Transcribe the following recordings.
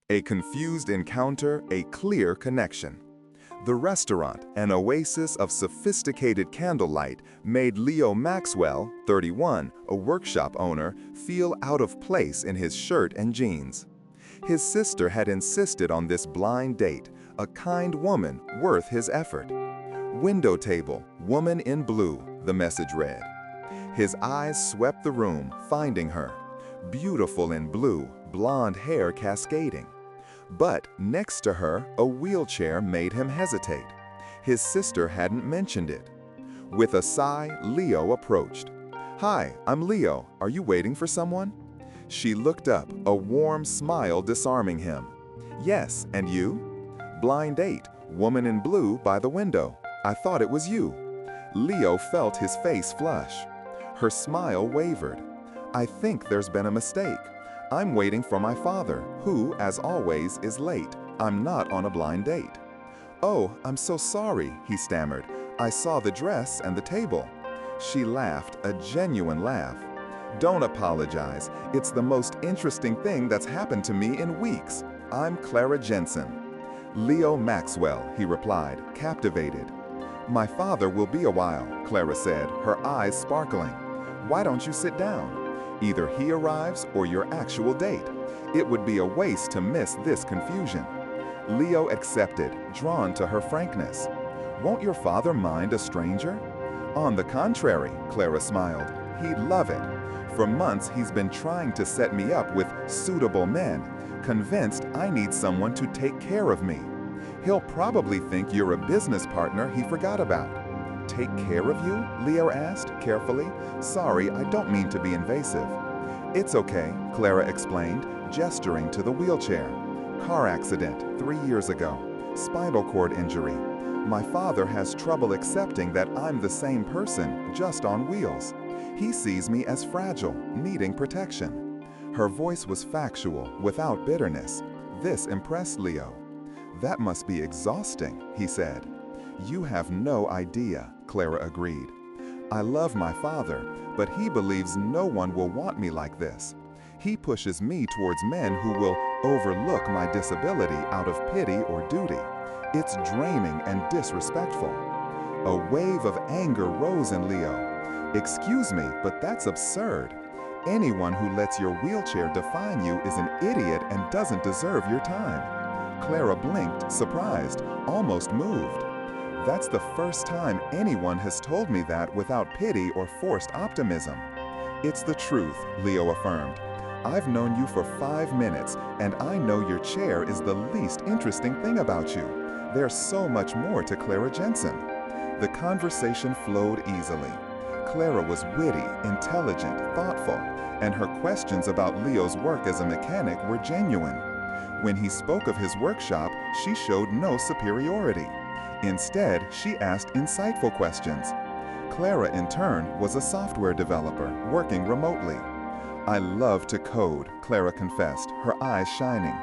A confused encounter, a clear connection. The restaurant, an oasis of sophisticated candlelight, made Leo Maxwell, 31, a workshop owner, feel out of place in his shirt and jeans. His sister had insisted on this blind date, a kind woman worth his effort. "Window table, woman in blue," the message read. His eyes swept the room, finding her. Beautiful in blue, blonde hair cascading. But next to her, a wheelchair made him hesitate. His sister hadn't mentioned it. With a sigh, Leo approached. "Hi, I'm Leo. Are you waiting for someone?" She looked up, a warm smile disarming him. "Yes, and you?" "Blind date, woman in blue by the window. I thought it was you." Leo felt his face flush. Her smile wavered. "I think there's been a mistake. I'm waiting for my father, who, as always, is late. I'm not on a blind date." "Oh, I'm so sorry," he stammered. "I saw the dress and the table." She laughed, a genuine laugh. "Don't apologize. It's the most interesting thing that's happened to me in weeks. I'm Clara Jensen." "Leo Maxwell," he replied, captivated. "My father will be a while," Clara said, her eyes sparkling. "Why don't you sit down? Either he arrives or your actual date. It would be a waste to miss this confusion." Leo accepted, drawn to her frankness. "Won't your father mind a stranger?" "On the contrary," Clara smiled. "He'd love it. For months he's been trying to set me up with suitable men, convinced I need someone to take care of me. He'll probably think you're a business partner he forgot about." "Take care of you?" Leo asked, carefully. "Sorry, I don't mean to be invasive." "It's okay," Clara explained, gesturing to the wheelchair. "Car accident 3 years ago. Spinal cord injury. My father has trouble accepting that I'm the same person, just on wheels. He sees me as fragile, needing protection." Her voice was factual, without bitterness. This impressed Leo. "That must be exhausting," he said. "You have no idea," Clara agreed. "I love my father, but he believes no one will want me like this. He pushes me towards men who will overlook my disability out of pity or duty. It's draining and disrespectful." A wave of anger rose in Leo. "Excuse me, but that's absurd. Anyone who lets your wheelchair define you is an idiot and doesn't deserve your time." Clara blinked, surprised, almost moved. "That's the first time anyone has told me that without pity or forced optimism." "It's the truth," Leo affirmed. "I've known you for 5 minutes, and I know your chair is the least interesting thing about you. There's so much more to Clara Jensen." The conversation flowed easily. Clara was witty, intelligent, thoughtful, and her questions about Leo's work as a mechanic were genuine. When he spoke of his workshop, she showed no superiority. Instead, she asked insightful questions. Clara, in turn, was a software developer working remotely. "I love to code," Clara confessed, her eyes shining.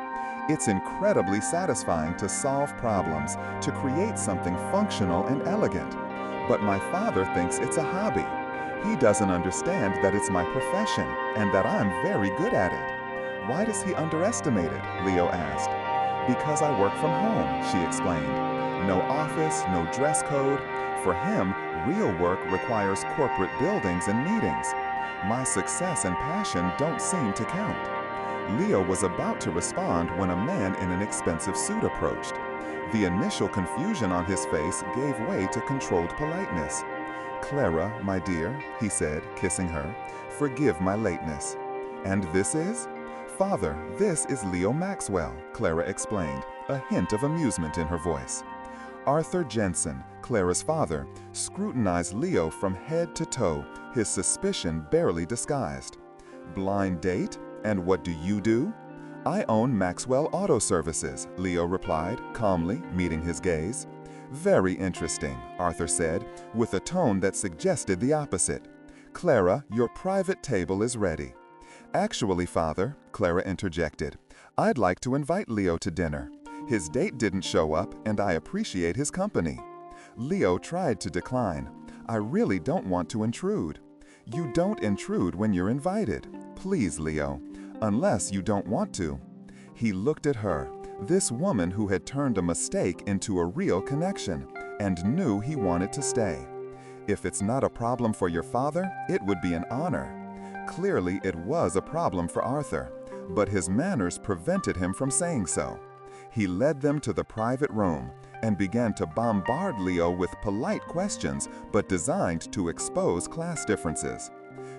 "It's incredibly satisfying to solve problems, to create something functional and elegant. But my father thinks it's a hobby. He doesn't understand that it's my profession and that I'm very good at it." "Why does he underestimate it?" Leo asked. "Because I work from home," she explained. "No office, no dress code. For him, real work requires corporate buildings and meetings. My success and passion don't seem to count." Leo was about to respond when a man in an expensive suit approached. The initial confusion on his face gave way to controlled politeness. "Clara, my dear," he said, kissing her, "forgive my lateness." "And this is?" "Father, this is Leo Maxwell," Clara explained, a hint of amusement in her voice. Arthur Jensen, Clara's father, scrutinized Leo from head to toe, his suspicion barely disguised. "Blind date? And what do you do?" "I own Maxwell Auto Services," Leo replied, calmly, meeting his gaze. "Very interesting," Arthur said, with a tone that suggested the opposite. "Clara, your private table is ready." "Actually, Father," Clara interjected, "I'd like to invite Leo to dinner. His date didn't show up, and I appreciate his company." Leo tried to decline. "I really don't want to intrude." "You don't intrude when you're invited. Please, Leo. Unless you don't want to." He looked at her, this woman who had turned a mistake into a real connection, and knew he wanted to stay. If it's not a problem for your father, it would be an honor. Clearly, it was a problem for Arthur, but his manners prevented him from saying so. He led them to the private room and began to bombard Leo with polite questions, but designed to expose class differences.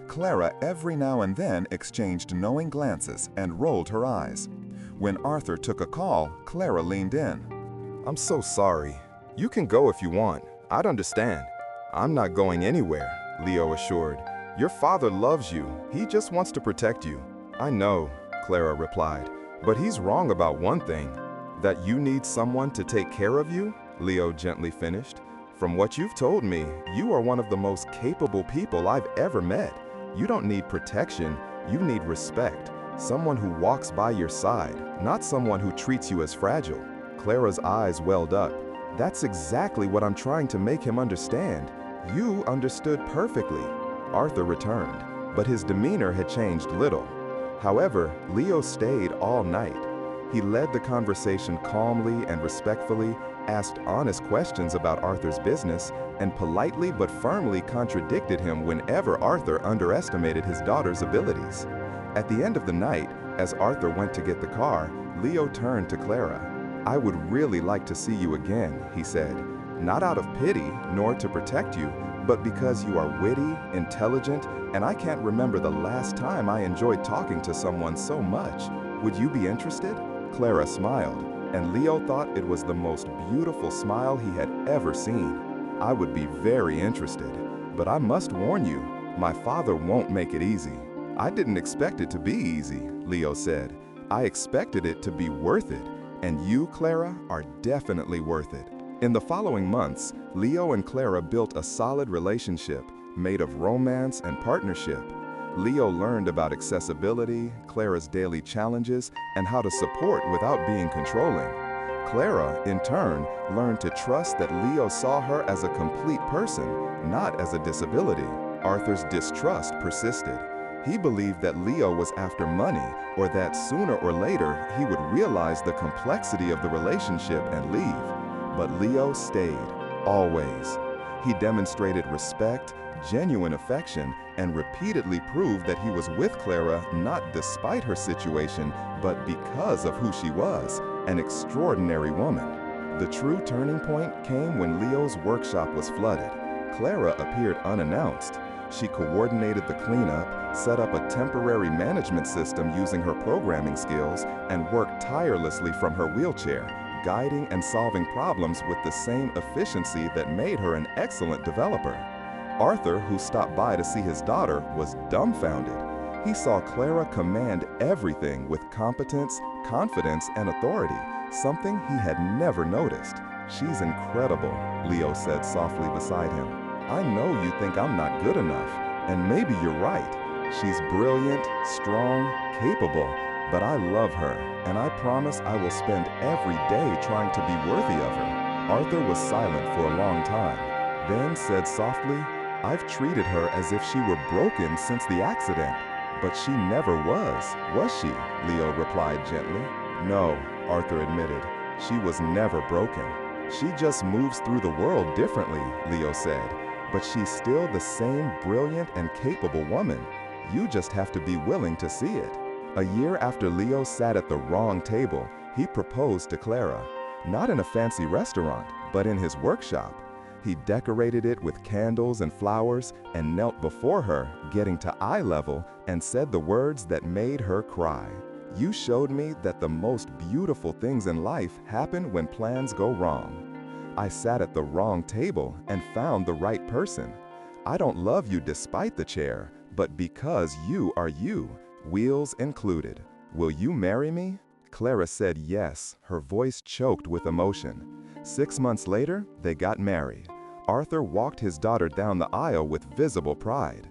Clara every now and then exchanged knowing glances and rolled her eyes. When Arthur took a call, Clara leaned in. "I'm so sorry. You can go if you want. I'd understand." "I'm not going anywhere," Leo assured. "Your father loves you. He just wants to protect you." "I know," Clara replied, "but he's wrong about one thing. That you need someone to take care of you," Leo gently finished. "From what you've told me, you are one of the most capable people I've ever met. You don't need protection, you need respect. Someone who walks by your side, not someone who treats you as fragile." Clara's eyes welled up. "That's exactly what I'm trying to make him understand. You understood perfectly." Arthur returned, but his demeanor had changed little. However, Leo stayed all night. He led the conversation calmly and respectfully, asked honest questions about Arthur's business, and politely but firmly contradicted him whenever Arthur underestimated his daughter's abilities. At the end of the night, as Arthur went to get the car, Leo turned to Clara. "I would really like to see you again," he said. "Not out of pity, nor to protect you, but because you are witty, intelligent, and I can't remember the last time I enjoyed talking to someone so much. Would you be interested?" Clara smiled, and Leo thought it was the most beautiful smile he had ever seen. "I would be very interested, but I must warn you, my father won't make it easy." "I didn't expect it to be easy," Leo said. "I expected it to be worth it, and you, Clara, are definitely worth it." In the following months, Leo and Clara built a solid relationship made of romance and partnership. Leo learned about accessibility, Clara's daily challenges, and how to support without being controlling. Clara, in turn, learned to trust that Leo saw her as a complete person, not as a disability. Arthur's distrust persisted. He believed that Leo was after money, or that sooner or later he would realize the complexity of the relationship and leave. But Leo stayed, always. He demonstrated respect, genuine affection, and repeatedly proved that he was with Clara not despite her situation, but because of who she was, an extraordinary woman. The true turning point came when Leo's workshop was flooded. Clara appeared unannounced. She coordinated the cleanup, set up a temporary management system using her programming skills, and worked tirelessly from her wheelchair, guiding and solving problems with the same efficiency that made her an excellent developer. Arthur, who stopped by to see his daughter, was dumbfounded. He saw Clara command everything with competence, confidence, and authority, something he had never noticed. "She's incredible," Leo said softly beside him. "I know you think I'm not good enough, and maybe you're right. She's brilliant, strong, capable, but I love her, and I promise I will spend every day trying to be worthy of her." Arthur was silent for a long time, then said softly, "I've treated her as if she were broken since the accident." "But she never was she?" Leo replied gently. "No," Arthur admitted. "She was never broken. She just moves through the world differently," Leo said. "But she's still the same brilliant and capable woman. You just have to be willing to see it." A year after Leo sat at the wrong table, he proposed to Clara. Not in a fancy restaurant, but in his workshop. He decorated it with candles and flowers and knelt before her, getting to eye level, and said the words that made her cry. "You showed me that the most beautiful things in life happen when plans go wrong. I sat at the wrong table and found the right person. I don't love you despite the chair, but because you are you, wheels included. Will you marry me?" Clara said yes, her voice choked with emotion. 6 months later, they got married. Arthur walked his daughter down the aisle with visible pride.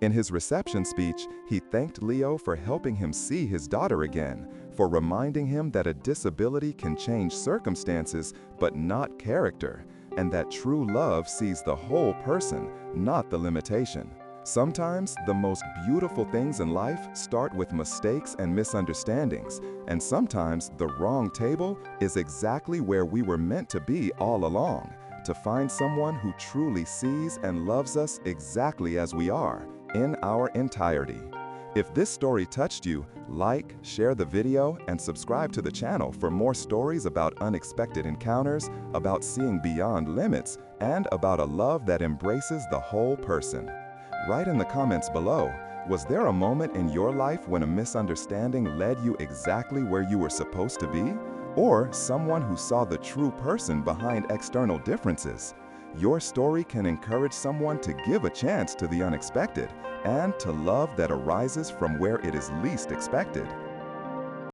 In his reception speech, he thanked Leo for helping him see his daughter again, for reminding him that a disability can change circumstances but not character, and that true love sees the whole person, not the limitation. Sometimes the most beautiful things in life start with mistakes and misunderstandings, and sometimes the wrong table is exactly where we were meant to be all along, to find someone who truly sees and loves us exactly as we are, in our entirety. If this story touched you, like, share the video, and subscribe to the channel for more stories about unexpected encounters, about seeing beyond limits, and about a love that embraces the whole person. Write in the comments below, was there a moment in your life when a misunderstanding led you exactly where you were supposed to be? Or someone who saw the true person behind external differences? Your story can encourage someone to give a chance to the unexpected and to love that arises from where it is least expected.